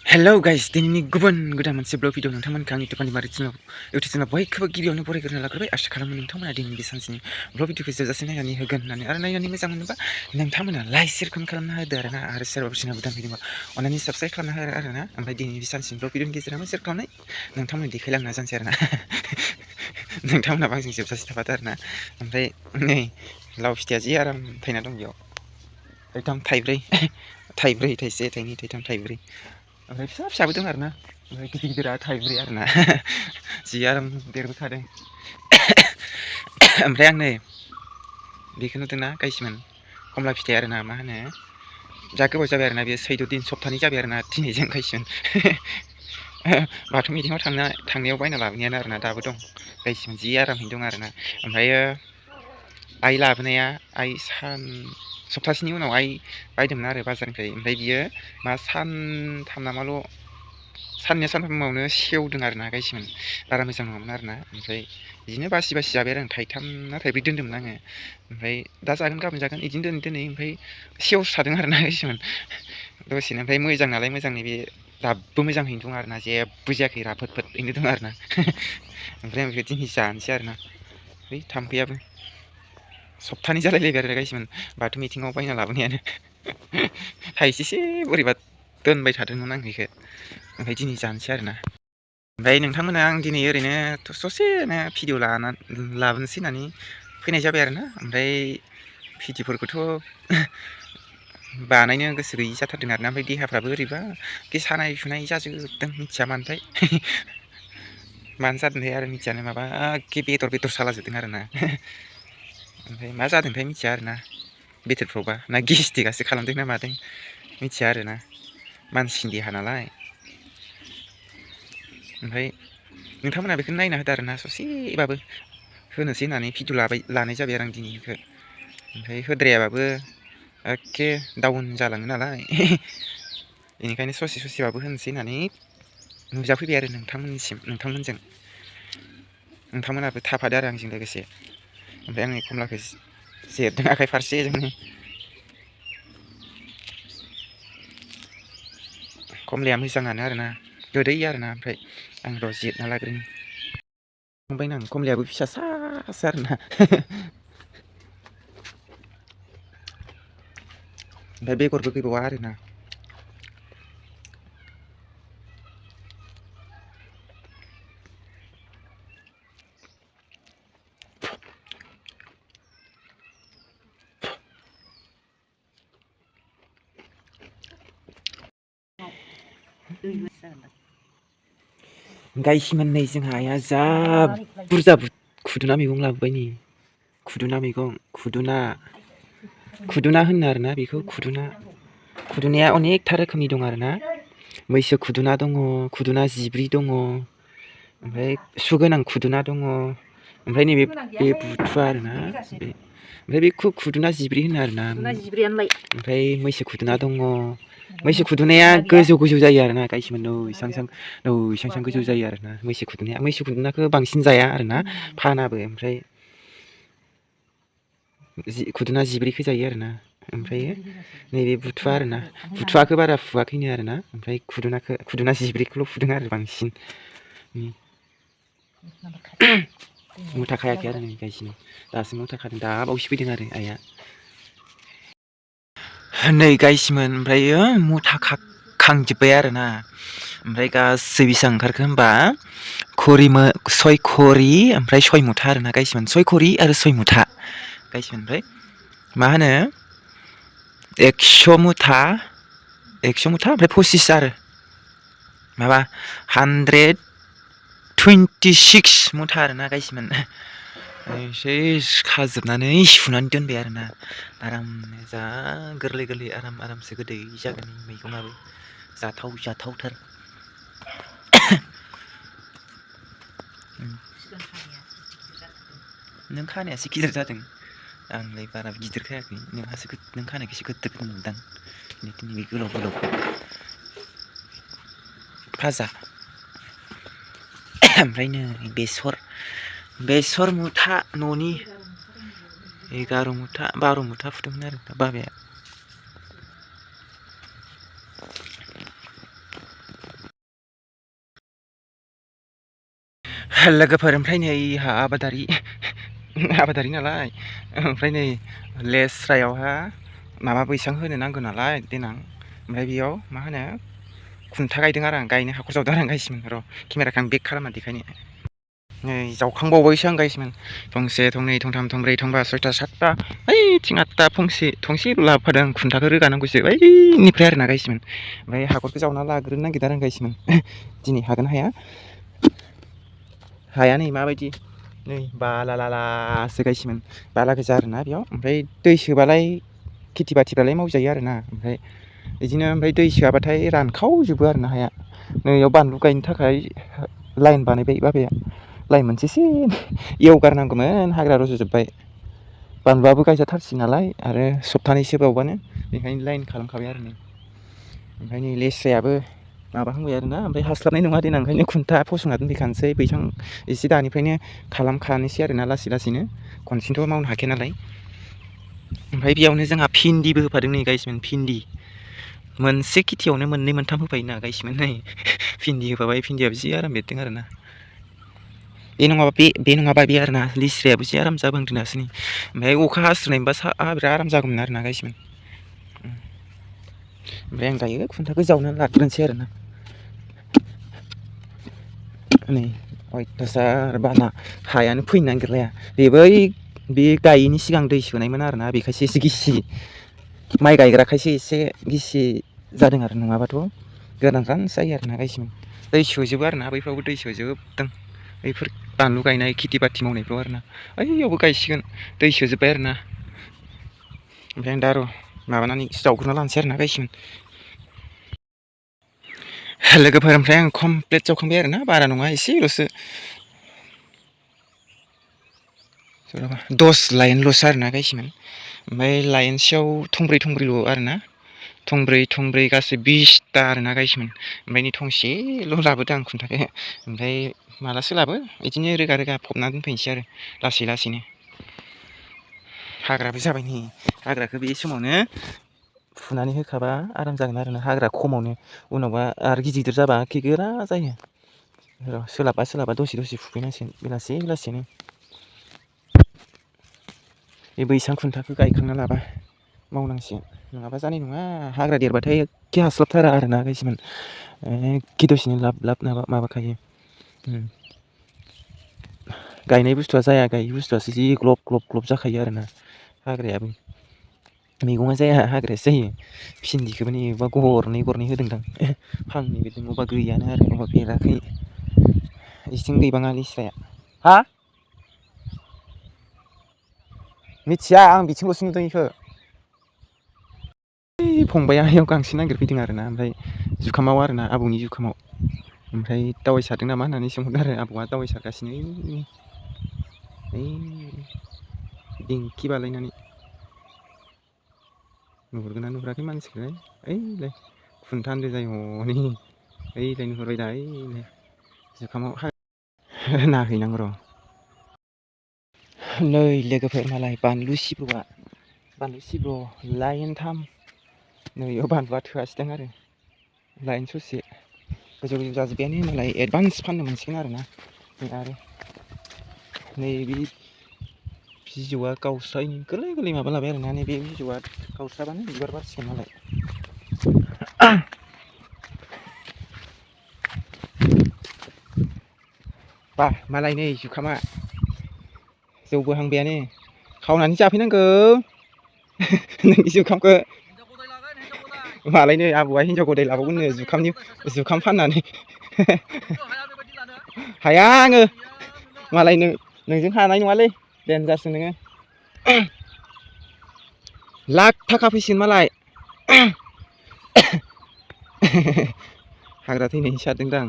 hello guys दिनैनि गुबुन गोदान मोनसे ब्लग भिडिअ नोंथांमोनखौ आंनि दखाननि बारै इउटुब बयखौबो गिबियावनो बरायग्रोना लाग्रोबाय आसा खालामो नोंथांमोना दिनैनि बे सानसेनि ब्लग भिडिअखौ जोबजासे नायनानै होगोन होननानै आरो नायनानै मोजां मोनोबा नोंथांमोना लाइक शेयार कमेन्ट खालामना होदो आरोना आरो सोरबाफोर चेनेल गोदान फैदोंबा अन्नानै साबस्क्राइब खालामना हो आरोना ओमफ्राय दिनैनि बे सानसेनि ब्लग भिडिअनि गेजेरावनो शेयार खालामनाय नोंथांमोननो देखायलांना जानोसै आरोना नोंथांमोना बांसिन जोबजासे थाफादो आरोना ओमफ्राय नै लाव फिथाइया जि आराम थायना दं बेयाव एकदम थाइब्रै थाइसे थाइनै थाइथाम थाइब्रै ओमफ्राय फिसा फिसाबो दं आरोना ओमफ्राय गिदिर गिदिरा थाइब्रै आरोना जि आराम देरबोखादों ओमफ्राय आं नै बेखौ नुदोंना गाइसमोन कमला फिथाइ आरोना मा होनो जा गोबाव जाबाय आरोना बेयो 14 दिन सप्तानै जाबाय आरोना दिनैजों गाइसमोन बाथौ मिटिङाव थांनायाव बायना लाबोनायानो आरोना दाबो दं गाइसमोन जि आरामैनो दं आरोना ओमफ्रायो आइ लाबोनाया आइ सप्तासेनि उनाव आइ बायदोंमोन आरो बाजारनिफ्राय ओमफ्राय बियो मा सानथाम नामाल' साननै सानथामावनो सेवदों आरोना गाइसमोन बारा मोजां नङामोन आरोना ओमफ्राय बिदिनो बासि जाबाय आरो आं थाइथाम ना थाइब्रै दोन्दोंमोन आङो ओमफ्राय दा जागोन गाबोन जागोन बिदिनो दोनै ओमफ्राय सेवसादों आरोना गाइसमोन दसेनो ओमफ्राय मोजां नालाय मोजांनि बे दाबो मोजाङैनो दं आरोना जेबो जायाखै राफोदफोदयैनो दं आरोना ओमफ्राय आं बेखौ दिनै जानोसै आरोना बै थाम्फैयाबो सप्तानै जालायलायबाय आरो गाइसमोन बाथौ मिटिङाव बायना लाबोनायानो थाइसेसो बोरैबा दोनबाय थादोंमोन आं बेखौ ओमफ्राय दिनै जानोसै आरोना ओमफ्राय नोंथांमोना आं दिनै ओरैनो ससेनो भिडिअ लाबोनोसै होननानै फैनाय जाबाय आरोना ओमफ्राय भिडिअफोरखौथ' बानायनो गोसो गैयि जाथारदों आरोना ओमफ्राय देहाफ्राबो ओरैबा सानाय सुनाय जाजोबदों मिथिया मानोथाय मानो जादोंथाय आरो मिथियानो माबा बेदर सालाजोबदों आरोना ओमफ्राय मा जादोंथाय मिथिया आरोना बेदरफ्रावबा ना गेस्टिकआसो खालामदों ना मादों मिथिया आरोना मानसिनि देहा नालाय ओमफ्राय नोंथांमोना बेखौनो नायना होदो आरोना ससेबाबो होनोसै होननानै भिडिअ लानाय जाबाय आरो आं दिनै बेखौ ओमफ्राय होद्रायाबाबो एखे डाउन जालाङो नालाय बेनिखायनो ससेबाबो होनोसै होननानै नुजाफैबाय आरो नोंथांमोनजों नोंथांमोनाबो थाफादो आरो आंजों लोगोसे ओमफ्राय आंनि कमलाखौ जिरदों आखाइ फारसेजोंनो कमलाया मोजाङानो आरोना गोदै आरोना ओमफ्राय आं र' जिरना लाग्रोनि फंबायना आं कमलायाबो फिसा सासो आरोना ओमफ्राय बेगरबो गैबावा आरोना गाइसमोन नै जोंहा आइया जा बुरजा खुदुना मैगं लाबोबाय नै खुदुना मैगं खुदुना होनो आरोना बेखौ खुदुनाया अनेकथा रोखोमनि दं आरोना मैसो खुदुना दङ खुदुना जिब्रि दङ ओमफ्राय सुगोनां खुदुना दङ ओमफ्राय नैबे बुथुवा आरोना ओमफ्राय बेखौ खुदुना जिब्रि होनो आरोना ओमफ्राय मैसो खुदुना दङ मैसो खुदुनाया गोजौ जायो आरोना गाइसमोन इसां गोजौ जायो आरोना मैसो खुदुनाखौ बांसिन जाया आरोना फानाबो ओमफ्राय खुदुना जिब्रैखौ जायो आरोना ओमफ्राय नैबे बुथुवा आरोना बुथुवाखौ बारा फुवाखैनो आरोना ओमफ्राय खुदुना जिब्रैखौल' फुदों आरो बांसिन मुथा खायाखै आरो नै गाइसमोन दासो मुथा खादों दा बावैसो फैदों आरो आइया नै गाइसमोन ओमफ्रायो मुथा खांजोब्बाय आरोना ओमफ्राय गासै बेसेबां ओंखारखो होमबा 6 खरि ओमफ्राय 6 मुथा आरोना गाइसमोन 6 खरि आरो 6 मुथा गाइसमोन ओमफ्राय मा होनो 100 मुथा ओमफ्राय 25 आरो माबा 126 मुथा आरोना गाइसमोन सेस खाजोबनानै सुनानै दोनबाय आरोना आरामनो जा गोरलै आरामसे गोदै जागोन मैगङाबो जाथावथार नों खानायासो गिदिर जादों आंलाय बारा गिदिर खायाखै नों खानायखौसो गिदिर नुदों दिनै गोलावखौ फाजा ओमफ्राय नै बेसर मुथा न'नि 11 मुथा 12 मुथा फुदोंमोन आरो बाबाया लोगोफोर ओमफ्राय नै आबादारि नालाय ओमफ्राय नै लेस्रायावहा माबा बैसां होनो नांगौ नालाय देनां ओमफ्राय बेयाव मा होनो खुन्था गायदों आरो आं गायनो हाखर जावदों आरो आं गायसिमोन र' केमेराखौ आं बेक खालामना देखायनो नै जावखांबावबायसो आं गायसिमोन थंसे थंनै थंथाम थंब्रै थंबा सयथा सातथा ओइथिं आठथा थंसे लाबोफादों आं खुन्थाखौ रोगानांगौसो ओइनिफ्राय आरो ना गायसिमोन ओमफ्राय हाखरखौ जावना लाग्रोनो नागिरदों आरो आं गायसिमोन दिनै हागोन हाया नै माबायदि नै बाला लालासो गायसिमोन बाला गोजा आरोना बेयाव ओमफ्राय दै सोबालाय खेथि बाथिबालाय मावजायो आरोना ओमफ्राय बिदिनो ओमफ्राय दै सोआबाथाय रानखावजोबो आरोना हाया नैयाव बानलु गायनो थाखाय लाइन बानायबाय बाबाया लाइन मोनसेसो एवगारनांगौमोन हाग्रा रज'जोब्बाय बानलुआबो गायजाथारसै नालाय आरो सप्तानैसो बावबानो बेखायनो लाइन खालामखाबाय आरो नै ओमफ्राय नै लेस्रायाबो माबाहांबाय आरोना ओमफ्राय हास्लाबनाय नङा देनां ओंखायनो खुन्था फसंना दोनफैखानोसै बैसां एसे दानिफ्रायनो खालामखानोसै आरोना लासै लासैनो खनसेनोथ' मावनो हाखाया नालाय ओमफ्राय बेयावनो जोंहा भिन्दिबो होफादों नै गायसिमोन भिन्दि मोनसे खेथियावनो मोननै मोनथाम होफायो ना गायसिमोन नै भिन्दि होफाबाय भिन्दियाबो जि आराम बेरदों आरोना बे नङाबा बे आरोना लेस्रायाबो जि आराम जाबोहांदों दासो नै ओमफ्राय अखा हास्रोनायमोनबा बिराद आराम जागौमोन आरोना गायसिमोन ओमफ्राय आं दायो खुन्थाखौ जावनानै लाग्रोनोसै आरोना नै अयथासार बाना हायानो फैनो नागिरलाया बेबो बे गायैनि सिगां दै सोनायमोन आरोना बेखायसो एसे गिसि माइ गायग्राखायसो एसे गिसि जादों आरो नङाबाथ' गोरान जायो आरोना गायसिमोन दै सोजोबो आरोना बैफ्रावबो दै सोजोबदों बैफोर बानलु गायनाय खेथि बाथि मावनायफ्राव आरोना ओइयावबो गायसिगोन दै सोजोब्बाय आरोना ओमफ्राय आं दा र' माबानानै जावग्रोना लानोसै आरोना गायसिगोन लोगोफोर ओमफ्राय आं कमप्लिट जावखांबाय आरोना बारा नङा एसेल'सो 10 लाइनल'सो आरोना गायसिमोन ओमफ्राय लाइनसेयाव थंब्रैल' आरोना थंब्रै गासै 20ता आरोना गायसिमोन ओमफ्राय नै थंसेल' लाबोदों आं खुन्थाखौ ओमफ्राय माला सोलाबो बिदिनो रोगा फबना दोनफैनोसै आरो लासैनो हाग्राबो जाबाय नै हाग्राखौ बे समावनो फुनानै होखाबा आराम जागोन आरोना हाग्रा खमावनो उनावबा आरो गिदिर जाबा खि गोरा जायो र' सोलाबबा दसे फुफैनांसिगोन बेलासेनो बे बैसां खुन्थाखौ गायखांना लाबा मावनांसिगोन नङाबा जानाय नङा हाग्रा देरबाथाय एखे हास्लाबथारा आरोना गायसिमोन एखे दसेनो लाब माबाखायो गायनाय बुस्थुआ जाया गायै बुस्थुआसो जि ग्लब जाखायो आरोना हाग्रायाबो मैगङा जाया हाग्रायासो जायो भिन्दिखौबो नै अबेबा गरनै होदोंदां फांनै बिदि अबेबा गैयानो आरो अबेबा बेराखै इथिं गैबाङा लेस्राया हा मिथिया आं बिथिंल'सो नुदों बेखौ फंबाया आयं गांसो नागिरफैदों आरोना ओमफ्राय जुखामाव आरोना आबौनि जुखामाव ओमफ्राय दावाइ सारदों नामा होननानै सोंहरदों आरो आबौआ दावाइ सारगासिनो ओइ देंखि बालायनानै नुहुरगोना नुहुराखै मानसिखौलाय ओइलाय खुन्था आन्दो जायो हनै ओइलाय नुहुरबाय दा ओइलाय जुखामाव नायहैनांगौ र' नै लोगोफोर मालाय बानलु सिब्र' लाइनथाम नैयाव बानलुआ थोआसैदां आरो लाइन ससे गोजौ जाजोब्बायानो मालाय एडभान्स फाननो मोनसिगोन आरोना आरो नैबे बिजौआ गावस्रायैनि गोरलै माबा लाबाय आरोना नैबे बिजौआ गावस्राबानो बिबार बारसिगोन मालाय मालाय नै जुखामा जौबोहांबायानो खावनानै जाफैनांगौ नोंनि जुखामखौ मालायनो आबौआ हिनजाव गदाय लाबावगोननो जुखाम फाननानै हाया आङो मालाय नोंजों हानाय नङालै देनजारसो नोङो लाख थाखा फैसिगोन मालाय हाग्रा थैनायनि सारदोंदां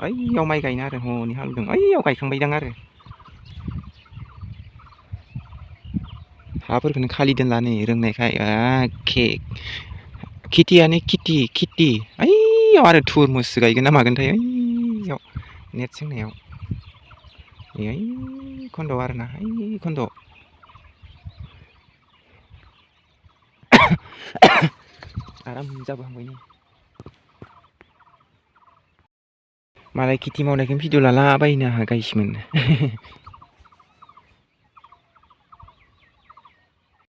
ओइयाव माइ गायना आरो हनै हालौदों ओइयाव गायखांबायदां आरो हाफोरखौनो खालि दोनला नै रोंनायखाय एखे खेथियानो खेथि ओइयाव आरो थुरमुससो गायगोन ना मागोनथाय ओइयाव नेट सोंनायाव ओइ खन्द'आव आरोना ओइ खन्द'आव आराम जाबोहांबाय नै मालाय खेथि मावनायखौनो भिडिअ लालाबायनो आंहा गाइसमोन